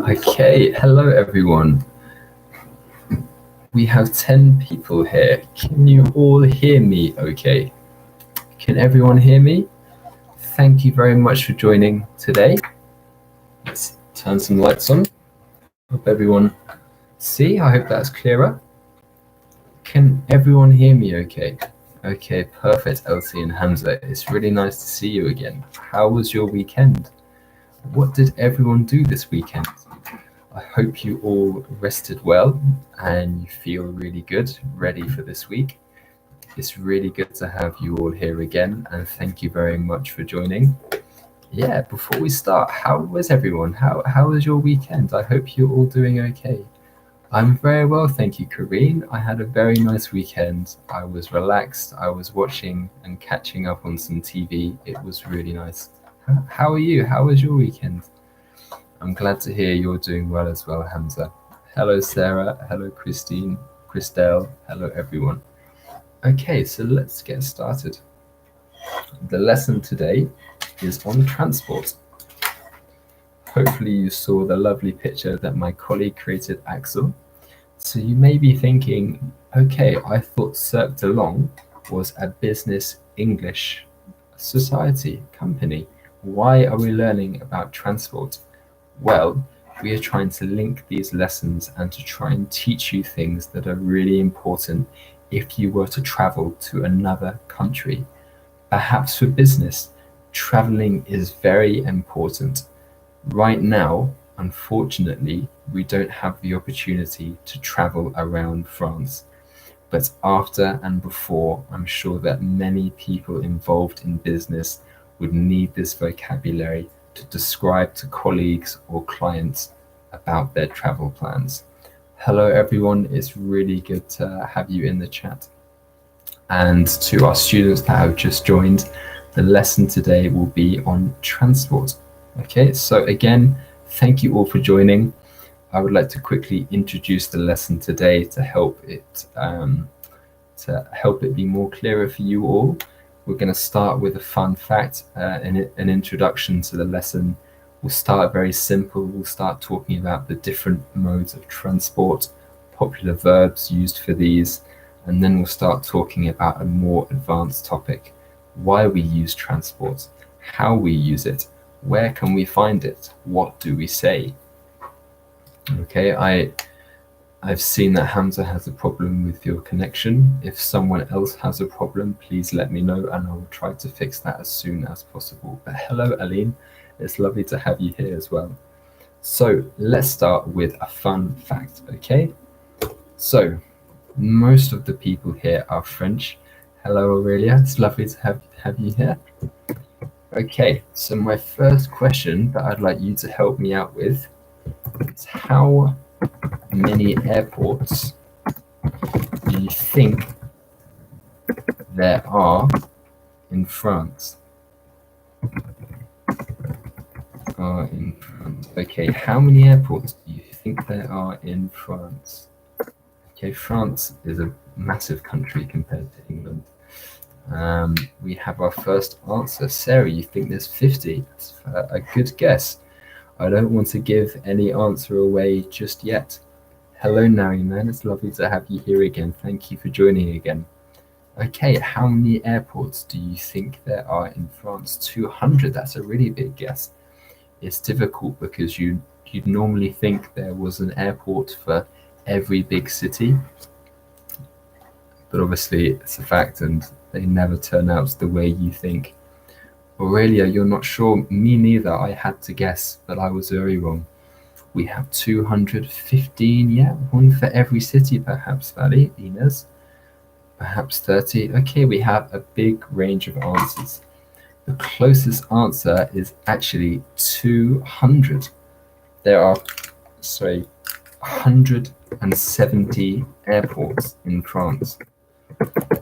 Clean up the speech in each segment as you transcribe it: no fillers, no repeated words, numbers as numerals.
Okay, hello everyone. We have 10 people here. Can you all hear me okay? Can everyone hear me? Thank you very much for joining today. Let's turn some lights on. Hope everyone see. I hope that's clearer. Can everyone hear me okay? Okay, perfect, Elsie and Hamza. It's really nice to see you again. How was your weekend? What did everyone do this weekend? I hope you all rested well and you feel really good, ready for this week. It's really good to have you all here again, and thank you very much for joining. Yeah, before we start, how was everyone? How was your weekend? I hope you're all doing okay. I'm very well, thank you, Kareen. I had a very nice weekend. I was relaxed. I was watching and catching up on some TV. It was really nice. How are you? How was your weekend? I'm glad to hear you're doing well as well, Hamza. Hello, Sarah. Hello, Christine, Christelle. Hello, everyone. Okay, so let's get started. The lesson today is on transport. Hopefully you saw the lovely picture that my colleague created, Axel. So you may be thinking, okay, I thought Cercle was a business English society company. Why are we learning about transport? Well, we are trying to link these lessons and to try and teach you things that are really important if you were to travel to another country. Perhaps for business, traveling is very important. Right now, unfortunately, we don't have the opportunity to travel around France. But after and before, I'm sure that many people involved in business would need this vocabulary to describe to colleagues or clients about their travel plans. Hello everyone, it's really good to have you in the chat. And to our students that have just joined, the lesson today will be on transport. Okay, so again, thank you all for joining. I would like to quickly introduce the lesson today to help it be more clearer for you all. We're going to start with a fun fact, an introduction to the lesson. We'll start very simple. We'll start talking about the different modes of transport, popular verbs used for these, and then we'll start talking about a more advanced topic, why we use transport, how we use it, where can we find it, what do we say. Okay, I've seen that Hamza has a problem with your connection. If someone else has a problem, please let me know and I will try to fix that as soon as possible. But hello, Aline. It's lovely to have you here as well. So let's start with a fun fact, okay? So most of the people here are French. Hello, Aurelia. It's lovely to have you here. Okay, so my first question that I'd like you to help me out with is how many airports do you think there are in France? Okay, how many airports do you think there are in France? Okay, France is a massive country compared to England. We have our first answer. Sarah, you think there's 50? That's a good guess. I don't want to give any answer away just yet. Hello, Nariman. It's lovely to have you here again. Thank you for joining again. Okay, how many airports do you think there are in France? 200. That's a really big guess. It's difficult because you'd normally think there was an airport for every big city, but obviously it's a fact and they never turn out the way you think. Aurelia, you're not sure? Me neither. I had to guess, but I was very wrong. We have 215, yeah, one for every city, perhaps, Valley, Inez. Perhaps 30. Okay, we have a big range of answers. The closest answer is actually 200. There are, 170 airports in France.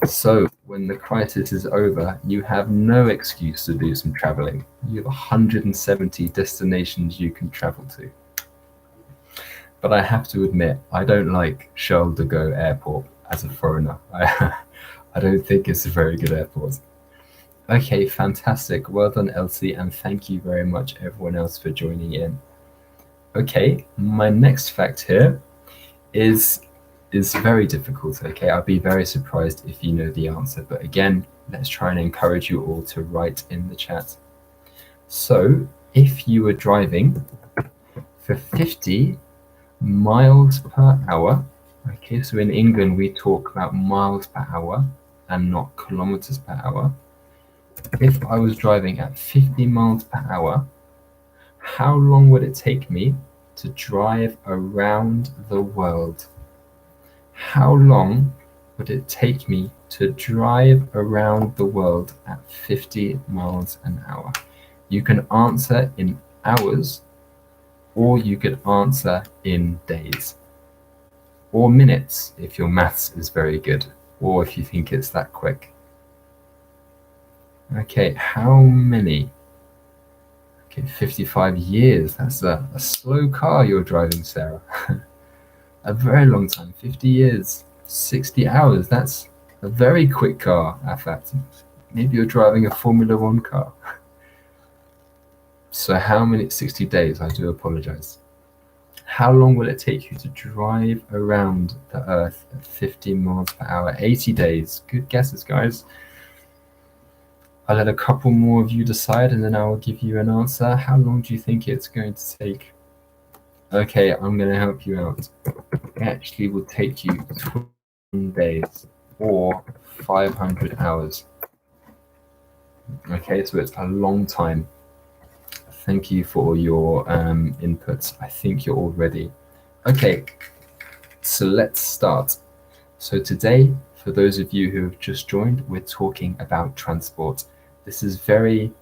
So when the crisis is over, you have no excuse to do some traveling. You have 170 destinations you can travel to. But I have to admit, I don't like Charles de Gaulle Airport as a foreigner. I don't think it's a very good airport. Okay, fantastic. Well done, Elsie, and thank you very much, everyone else, for joining in. Okay, my next fact here is very difficult. Okay, I'll be very surprised if you know the answer, but again, let's try and encourage you all to write in the chat. So, if you were driving for 50 miles per hour, okay, so in England we talk about miles per hour and not kilometers per hour. If I was driving at 50 miles per hour, how long would it take me to drive around the world? How long would it take me to drive around the world at 50 miles an hour? You can answer in hours, or you could answer in days, or minutes if your maths is very good, or if you think it's that quick. Okay, how many? Okay, 55 years. That's a slow car you're driving, Sarah. A very long time, 50 years, 60 hours. That's a very quick car, Afat. Maybe you're driving a Formula One car. So how many? 60 days, I do apologize. How long will it take you to drive around the Earth at 50 miles per hour? 80 days. Good guesses, guys. I'll let a couple more of you decide, and then I will give you an answer. How long do you think it's going to take? Okay, I'm going to help you out. It actually will take you 20 days or 500 hours. Okay, so it's a long time. Thank you for your inputs. I think you're all ready. Okay, so let's start. So today, for those of you who have just joined, we're talking about transport. It's a very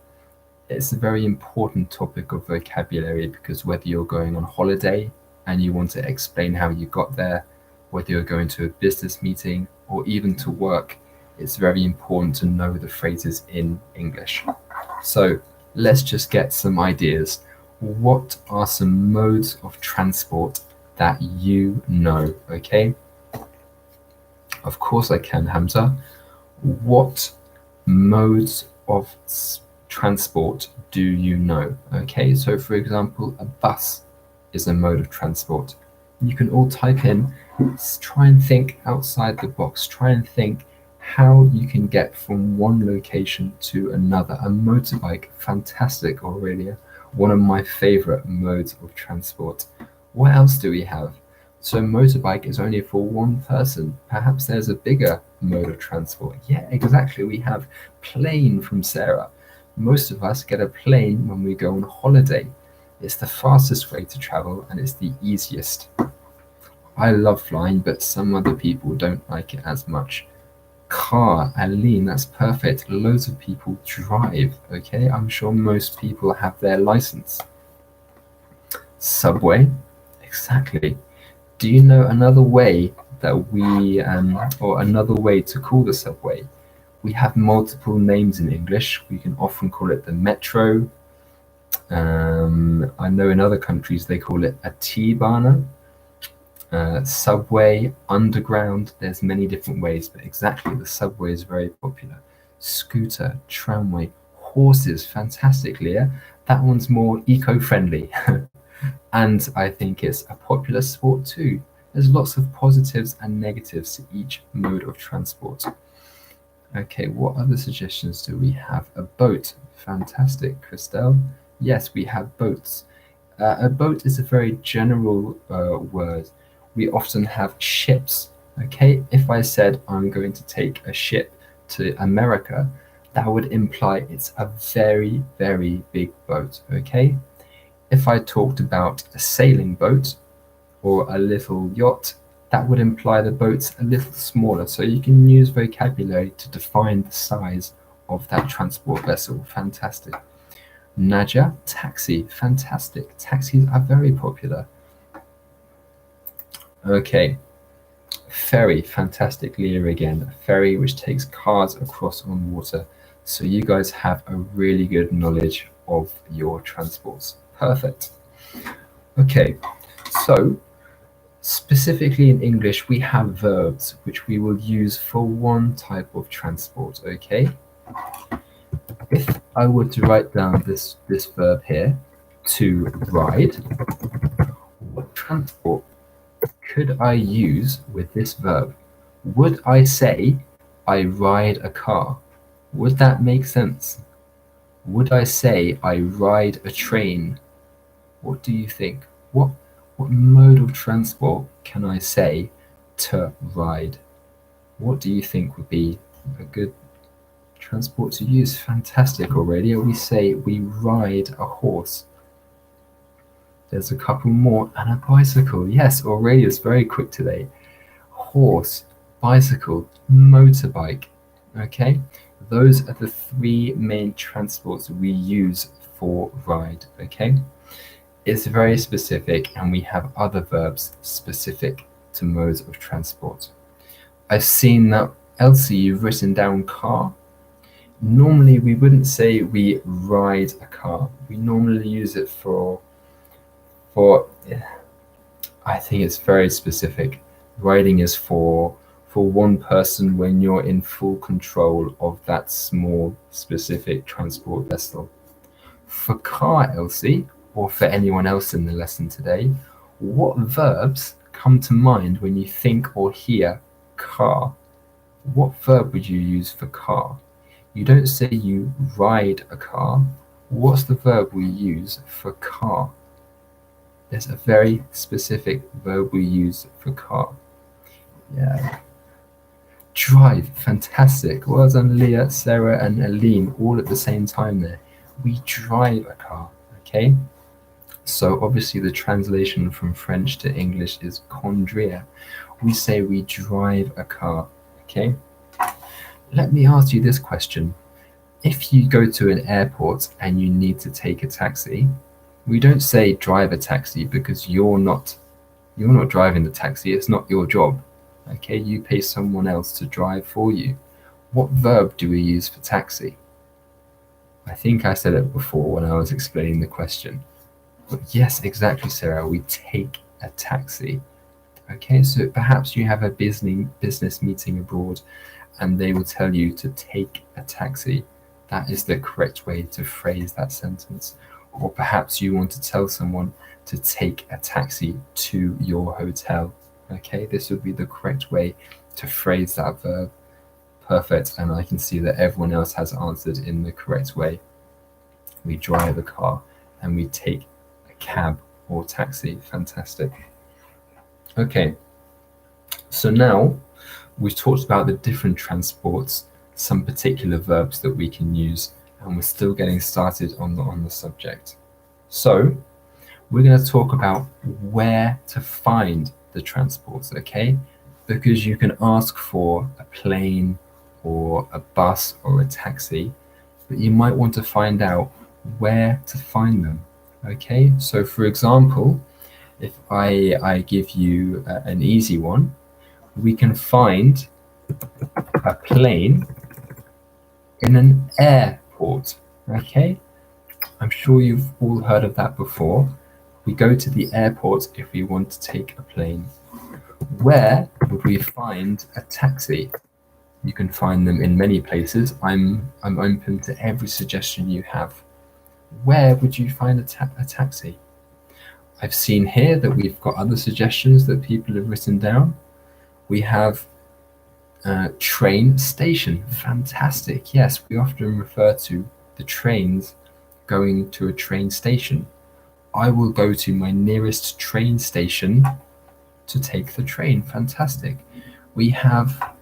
important topic of vocabulary, because whether you're going on holiday and you want to explain how you got there, whether you're going to a business meeting or even to work, it's very important to know the phrases in English. So let's just get some ideas. What are some modes of transport that you know? Okay. Of course I can, Hamza. What modes of transport do you know? Okay, so for example, a bus is a mode of transport. You can all type in, try and think outside the box, try and think how you can get from one location to another. A motorbike, fantastic, Aurelia, one of my favorite modes of transport. What else do we have? So motorbike is only for one person. Perhaps there's a bigger mode of transport. Yeah, exactly. We have plane from Sarah. Most of us get a plane when we go on holiday. It's the fastest way to travel and it's the easiest. I love flying, but some other people don't like it as much. Car, Aline, that's perfect. Loads of people drive, okay? I'm sure most people have their license. Subway, exactly. Do you know another way that we, or another way to call the subway? We have multiple names in English. We can often call it the metro. I know in other countries they call it a T-bana, subway, underground. There's many different ways, but exactly, the subway is very popular. Scooter, tramway, horses, fantastic, Leah. That one's more eco-friendly. And I think it's a popular sport too. There's lots of positives and negatives to each mode of transport. Okay, what other suggestions do we have? A boat, fantastic, Christelle. Yes, we have boats. A boat is a very general word. We often have ships. Okay, if I said I'm going to take a ship to America, that would imply it's a very, very big boat. Okay. If I talked about a sailing boat or a little yacht, that would imply the boat's a little smaller. So you can use vocabulary to define the size of that transport vessel. Fantastic. Naja, taxi, fantastic. Taxis are very popular. Okay. Ferry, fantastic, Leah again. A ferry which takes cars across on water. So you guys have a really good knowledge of your transports. Perfect. Okay, so specifically in English, we have verbs which we will use for one type of transport, okay? I were to write down this verb here, to ride, what transport could I use with this verb? Would I say I ride a car? Would that make sense? Would I say I ride a train? What do you think? What mode of transport can I say to ride? What do you think would be a good transport to use? Fantastic, Aurelia. We say we ride a horse. There's a couple more, and a bicycle. Yes, Aurelia's very quick today. Horse, bicycle, motorbike. Okay, those are the three main transports we use for ride. Okay, it's very specific, and we have other verbs specific to modes of transport. I've seen that, Elsie, you've written down car. Normally, we wouldn't say we ride a car. We normally use it for I think it's very specific. Riding is for one person when you're in full control of that small specific transport vessel. For car, Elsie, or for anyone else in the lesson today, what verbs come to mind when you think or hear car? What verb would you use for car? You don't say you ride a car. What's the verb we use for car? There's a very specific verb we use for car. Yeah. Drive, fantastic. Well done, Leah, Sarah, and Aline, all at the same time there. We drive a car, okay? So obviously the translation from French to English is conduire. We say we drive a car, okay? Let me ask you this question. If you go to an airport and you need to take a taxi, we don't say drive a taxi because you're not driving the taxi. It's not your job. Okay, you pay someone else to drive for you. What verb do we use for taxi? I think I said it before when I was explaining the question. But yes, exactly, Sarah. We take a taxi. Okay, so perhaps you have a business meeting abroad and they will tell you to take a taxi. That is the correct way to phrase that sentence. Or perhaps you want to tell someone to take a taxi to your hotel. Okay, this would be the correct way to phrase that verb. Perfect, and I can see that everyone else has answered in the correct way. We drive a car and we take a cab or taxi. Fantastic. Okay, so now we've talked about the different transports, some particular verbs that we can use, and we're still getting started on the subject. So we're going to talk about where to find the transports, okay? Because you can ask for a plane or a bus or a taxi, but you might want to find out where to find them, okay? So for example, if I give you an easy one, we can find a plane in an airport. Okay, I'm sure you've all heard of that before. We go to the airport if we want to take a plane. Where would we find a taxi? You can find them in many places. I'm open to every suggestion you have. Where would you find a taxi? I've seen here that we've got other suggestions that people have written down. We have train station. Fantastic. Yes, we often refer to the trains going to a train station. I will go to my nearest train station to take the train. Fantastic. We have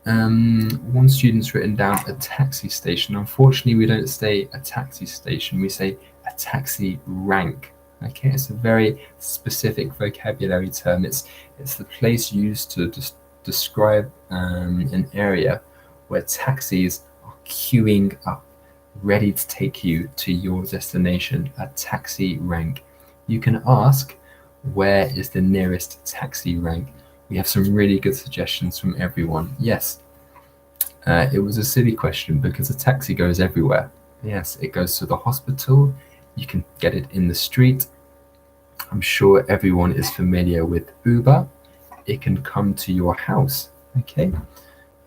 one student's written down a taxi station. Unfortunately, we don't say a taxi station. We say a taxi rank. Okay, it's a very specific vocabulary term. It's the place used to describe an area where taxis are queuing up, ready to take you to your destination. A taxi rank. You can ask, where is the nearest taxi rank? We have some really good suggestions from everyone. Yes, it was a silly question because a taxi goes everywhere. Yes, it goes to the hospital. You can get it in the street. I'm sure everyone is familiar with Uber. It can come to your house. Okay,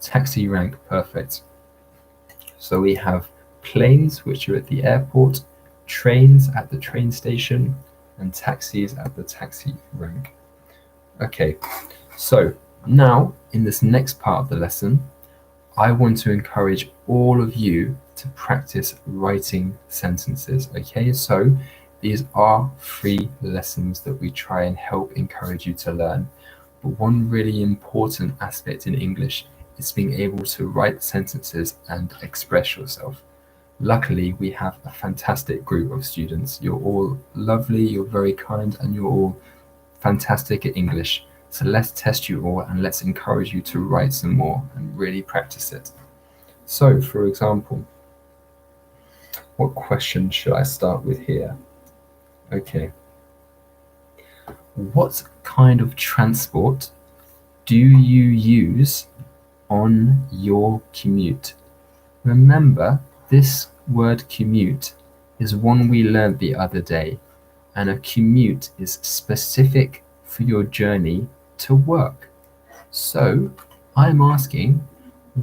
taxi rank, perfect. So we have planes, which are at the airport, trains at the train station, and taxis at the taxi rank. Okay, so now in this next part of the lesson, I want to encourage all of you to practice writing sentences. Okay, so these are free lessons that we try and help encourage you to learn. But one really important aspect in English is being able to write sentences and express yourself. Luckily, we have a fantastic group of students. You're all lovely, you're very kind, and you're all fantastic at English. So let's test you all and let's encourage you to write some more and really practice it. So, for example, what question should I start with here? Okay. What kind of transport do you use on your commute? Remember, this word commute is one we learned the other day, and a commute is specific for your journey to work. So I'm asking,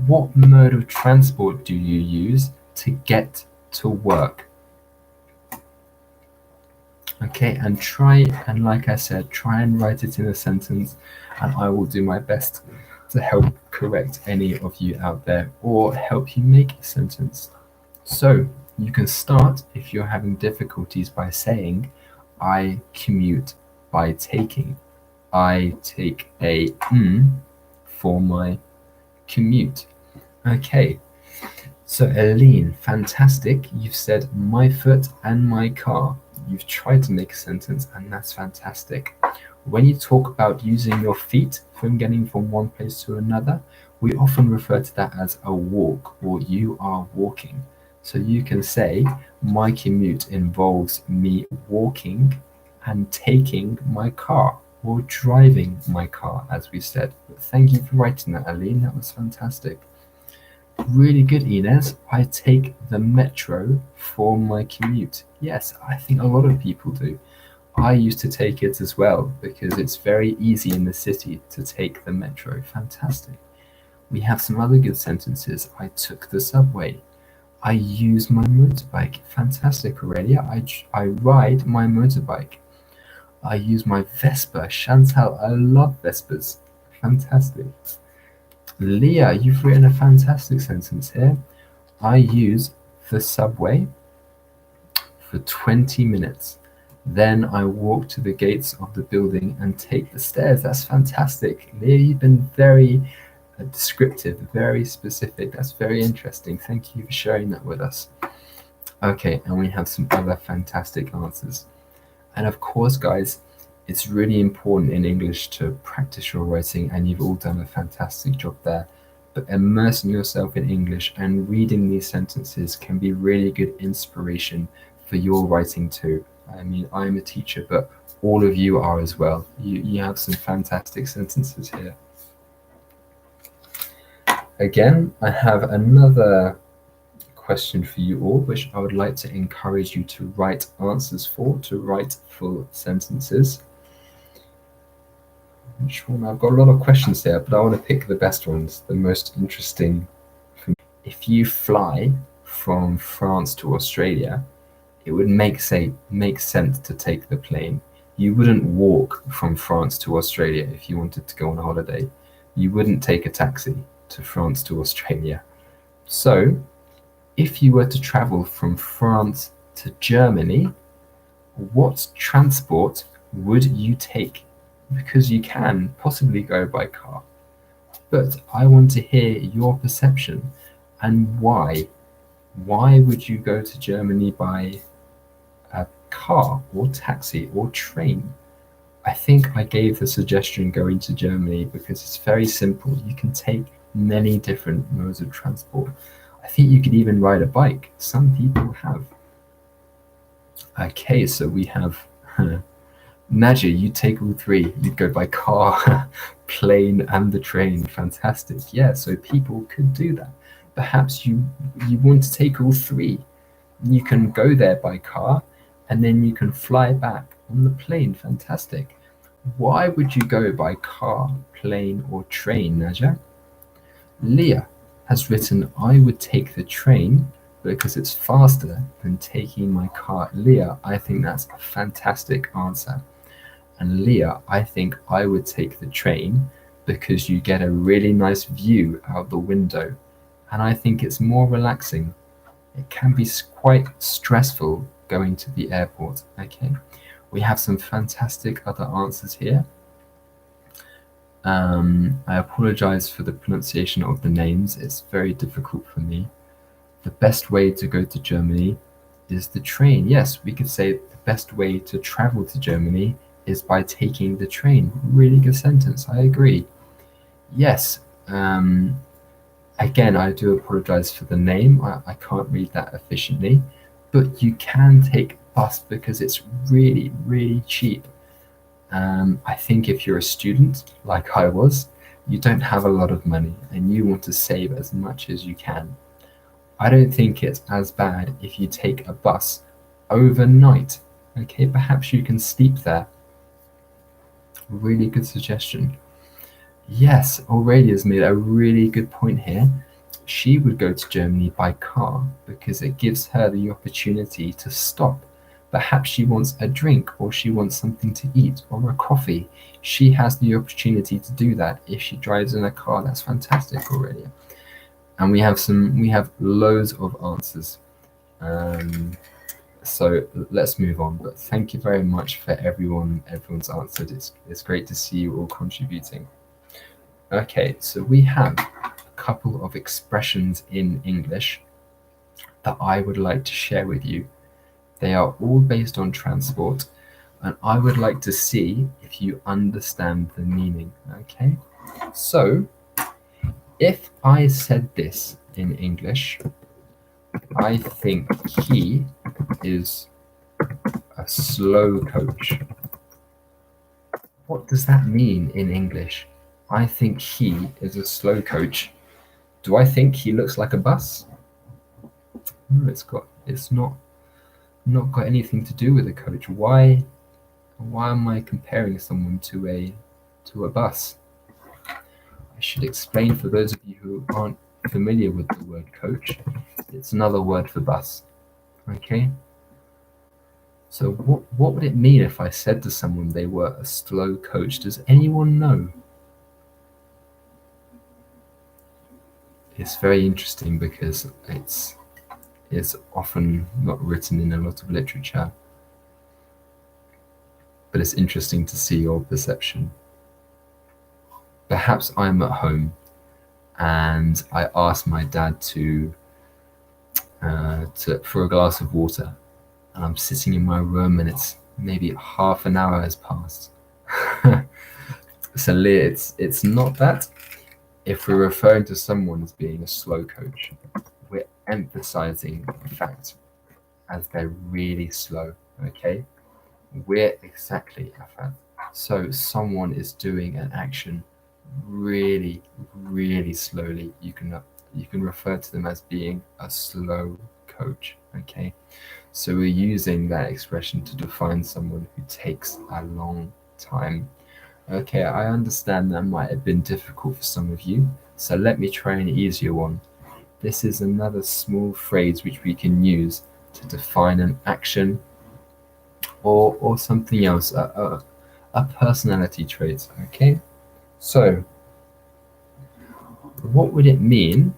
what mode of transport do you use to get to work? Okay, and like I said, try and write it in a sentence, and I will do my best to help correct any of you out there or help you make a sentence. So you can start, if you're having difficulties, by saying, I commute by taking. I take a for my commute. Okay, so Aline, fantastic. You've said my foot and my car. You've tried to make a sentence, and that's fantastic. When you talk about using your feet from getting from one place to another, we often refer to that as a walk, or you are walking. So you can say, my commute involves me walking and taking my car, or driving my car, as we said. But thank you for writing that, Aline. That was fantastic. Really good, Inez. I take the metro for my commute. Yes, I think a lot of people do. I used to take it as well because it's very easy in the city to take the metro. Fantastic. We have some other good sentences. I took the subway. I use my motorbike. Fantastic, Aurelia. I ride my motorbike. I use my Vespa. Chantal, I love Vespas. Fantastic. Leah, you've written a fantastic sentence here. I use the subway for 20 minutes. Then I walk to the gates of the building and take the stairs. That's fantastic. Leah, you've been very descriptive, very specific. That's very interesting. Thank you for sharing that with us. Okay, and we have some other fantastic answers. And of course, guys, it's really important in English to practice your writing, and you've all done a fantastic job there. But immersing yourself in English and reading these sentences can be really good inspiration for your writing too. I mean, I'm a teacher, but all of you are as well. You have some fantastic sentences here. Again, I have another question for you all, which I would like to encourage you to write answers for, to write full sentences. Which one? I've got a lot of questions here, but I want to pick the best ones, the most interesting for me. If you fly from France to Australia, it would make sense to take the plane. You wouldn't walk from France to Australia if you wanted to go on a holiday. You wouldn't take a taxi to France to Australia. So, if you were to travel from France to Germany, what transport would you take? Because you can possibly go by car. But I want to hear your perception and why. Why would you go to Germany by a car or taxi or train? I think I gave the suggestion going to Germany because it's very simple. You can take many different modes of transport. I think you could even ride a bike. Some people have. Okay, so we have Nadia, you take all three. You'd go by car, plane, and the train. Fantastic. Yeah, so people could do that. Perhaps you want to take all three. You can go there by car, and then you can fly back on the plane. Fantastic. Why would you go by car, plane, or train, Nadia? Leah has written, I would take the train because it's faster than taking my car. Leah, I think that's a fantastic answer. And Leah, I think I would take the train because you get a really nice view out the window. And I think it's more relaxing. It can be quite stressful going to the airport. Okay, we have some fantastic other answers here. I apologize for the pronunciation of the names. It's very difficult for me. The best way to go to Germany is the train. Yes, we could say the best way to travel to Germany is by taking the train. Really good sentence. I agree. Yes. Again, I do apologize for the name. I can't read that efficiently, but you can take bus because it's really, really cheap. I think if you're a student, like I was, you don't have a lot of money and you want to save as much as you can. I don't think it's as bad if you take a bus overnight. Okay, perhaps you can sleep there. Really good suggestion. Yes, Aurelia's made a really good point here. She would go to Germany by car because it gives her the opportunity to stop. Perhaps she wants a drink or she wants something to eat or a coffee. She has the opportunity to do that if she drives in a car. That's fantastic, Aurelia. And we have loads of answers. So let's move on. But thank you very much for everyone's answered. It's great to see you all contributing. Okay, so we have a couple of expressions in English that I would like to share with you. They are all based on transport, and I would like to see if you understand the meaning. Okay, so if I said this in English, I think he is a slow coach. What does that mean in English? I think he is a slow coach. Do I think he looks like a bus? No, it's not got anything to do with a coach. Why am I comparing someone to a bus? I should explain for those of you who aren't familiar with the word coach. It's another word for bus. Okay? So what would it mean if I said to someone they were a slow coach? Does anyone know? It's very interesting because it's often not written in a lot of literature, but it's interesting to see your perception. Perhaps I'm at home and I ask my dad for a glass of water, and I'm sitting in my room and it's maybe half an hour has passed. So Leah, it's not that. If we're referring to someone as being a slow coach, we're emphasizing the fact as they're really slow. Okay, we're exactly a fact. So someone is doing an action really, really slowly. You can refer to them as being a slow coach. Okay, so we're using that expression to define someone who takes a long time. Okay, I understand that might have been difficult for some of you, so let me try an easier one. This is another small phrase which we can use to define an action or something else, a personality trait. Okay, so what would it mean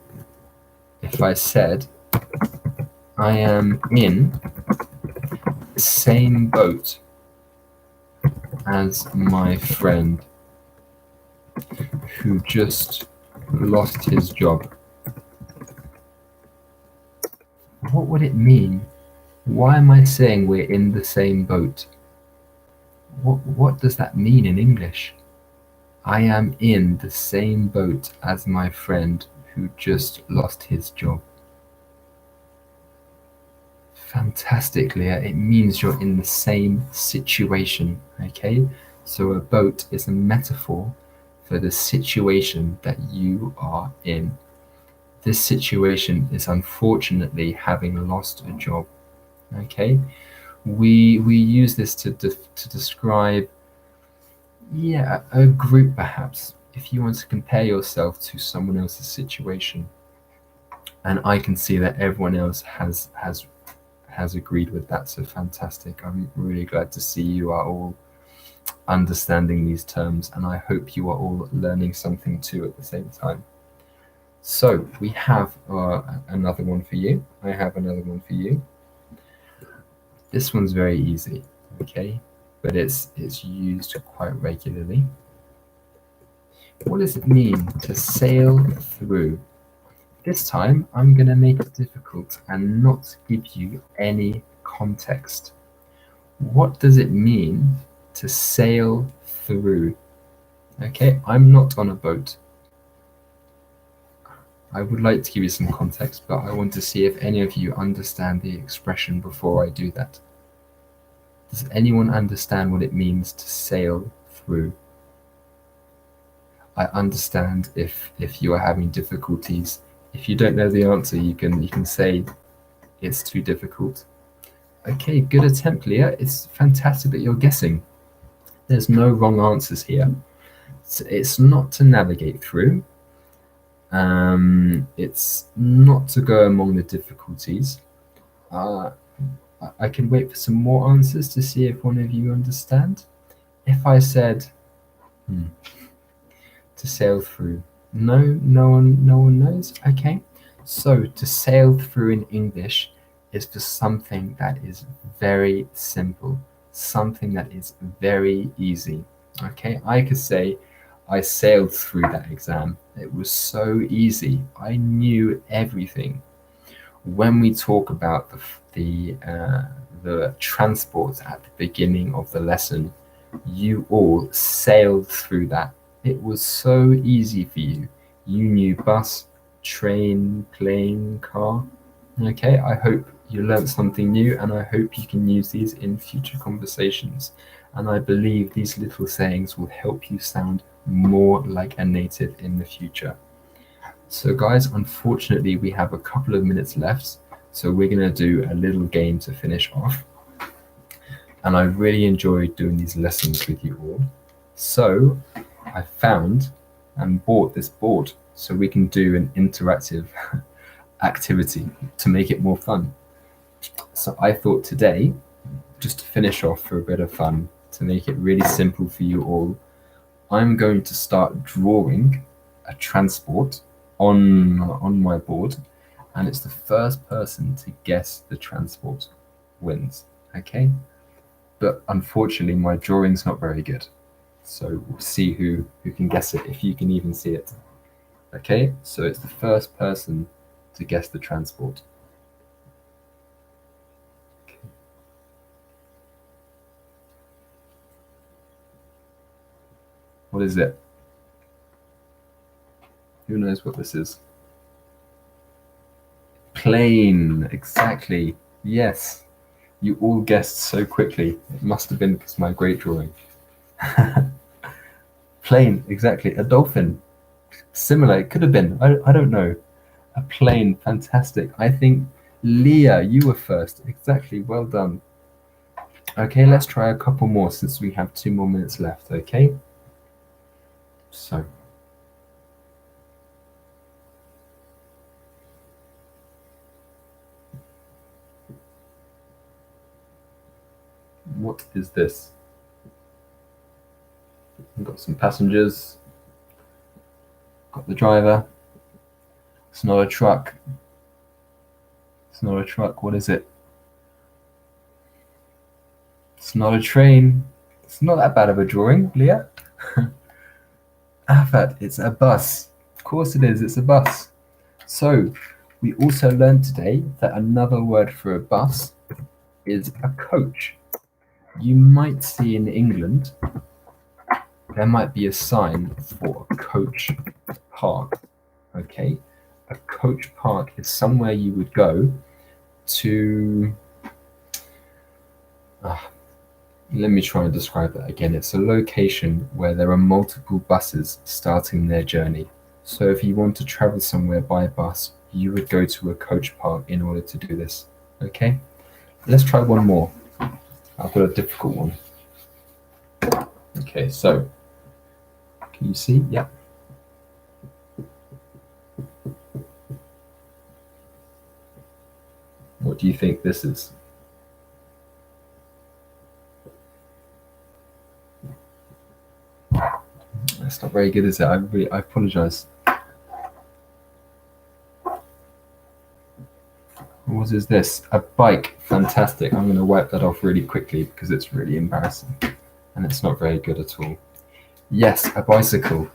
if I said I am in the same boat as my friend who just lost his job? What would it mean? Why am I saying we're in the same boat? What does that mean in English? I am in the same boat as my friend who just lost his job. Fantastic, Leah. It means you're in the same situation, okay? So a boat is a metaphor for the situation that you are in. This situation is unfortunately having lost a job, okay? We use this to describe, yeah, a group perhaps. If you want to compare yourself to someone else's situation, and I can see that everyone else has agreed with that. So fantastic. I'm really glad to see you are all understanding these terms, and I hope you are all learning something too at the same time. So we have another one for you. I have another one for you. This one's very easy, okay, but it's used quite regularly. What does it mean to sail through? This time I'm going to make it difficult and not give you any context. What does it mean to sail through? Okay, I'm not on a boat. I would like to give you some context, but I want to see if any of you understand the expression before I do that. Does anyone understand what it means to sail through? I understand if you are having difficulties. If you don't know the answer, you can say it's too difficult. Okay, good attempt, Leah. It's fantastic that you're guessing. There's no wrong answers here. It's not to navigate through. It's not to go among the difficulties. I can wait for some more answers to see if one of you understand. If I said to sail through, no one knows. Okay, so to sail through in English is for something that is very simple, something that is very easy. Okay, I could say I sailed through that exam. It was so easy. I knew everything. When we talk about the transport at the beginning of the lesson, you all sailed through that. It was so easy for you. You knew bus, train, plane, car. Okay, I hope you learned something new, and I hope you can use these in future conversations. And I believe these little sayings will help you sound more like a native in the future. So guys, unfortunately, we have a couple of minutes left. So we're going to do a little game to finish off. And I really enjoyed doing these lessons with you all. So I found and bought this board so we can do an interactive activity to make it more fun. So I thought today, just to finish off for a bit of fun, to make it really simple for you all, I'm going to start drawing a transport on my board, and it's the first person to guess the transport wins. Okay, but unfortunately my drawing's not very good, so we'll see who can guess it, if you can even see it. Okay, so it's the first person to guess the transport. Okay. What is it? Who knows what this is? Plane, exactly. Yes, you all guessed so quickly. It must have been because of my great drawing. Plane, exactly. A dolphin. Similar, it could have been. I don't know. A plane, fantastic. I think, Leah, you were first. Exactly, well done. Okay, let's try a couple more since we have 2 more minutes left, okay? So. What is this? We've got some passengers. Got the driver. It's not a truck. It's not a truck. What is it? It's not a train. It's not that bad of a drawing, Leah. Afat, it's a bus. Of course it is. It's a bus. So we also learned today that another word for a bus is a coach. You might see in England, there might be a sign for a coach park. Okay, a coach park is somewhere you would go to. Let me try and describe that again. It's a location where there are multiple buses starting their journey. So if you want to travel somewhere by bus, you would go to a coach park in order to do this. Okay, let's try one more. I've got a difficult one. Okay, so can you see? Yeah. What do you think this is? That's not very good, is it? I apologize. What is this? A bike. Fantastic. I'm going to wipe that off really quickly because it's really embarrassing and it's not very good at all. Yes, a bicycle.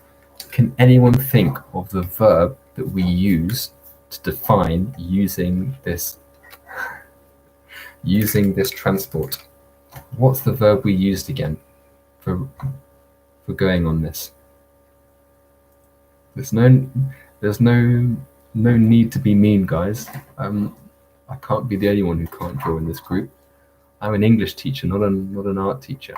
Can anyone think of the verb that we use to define using this transport? What's the verb we used again for going on this? There's no need to be mean, guys. I can't be the only one who can't draw in this group. I'm an English teacher, not an art teacher.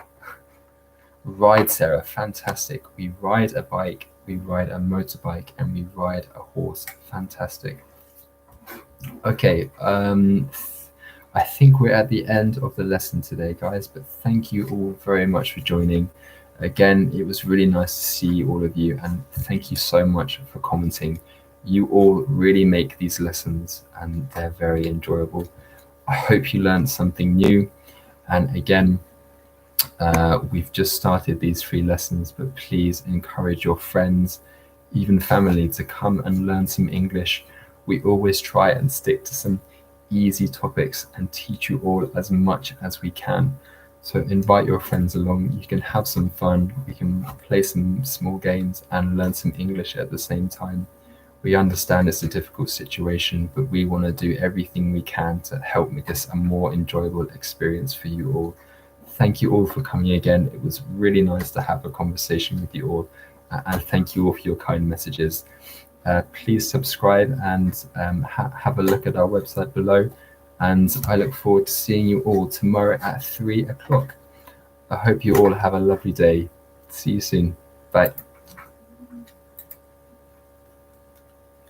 Ride, Sarah, fantastic. We ride a bike, we ride a motorbike, and we ride a horse. Fantastic. Okay, I think we're at the end of the lesson today, guys, but thank you all very much for joining. Again, it was really nice to see all of you, and thank you so much for commenting. You all really make these lessons and they're very enjoyable. I hope you learned something new. And again, we've just started these 3 lessons, but please encourage your friends, even family, to come and learn some English. We always try and stick to some easy topics and teach you all as much as we can. So invite your friends along. You can have some fun. We can play some small games and learn some English at the same time. We understand it's a difficult situation, but we want to do everything we can to help make this a more enjoyable experience for you all. Thank you all for coming again. It was really nice to have a conversation with you all, and thank you all for your kind messages. Please subscribe and have a look at our website below, and I look forward to seeing you all tomorrow at 3 o'clock. I hope you all have a lovely day. See you soon. Bye.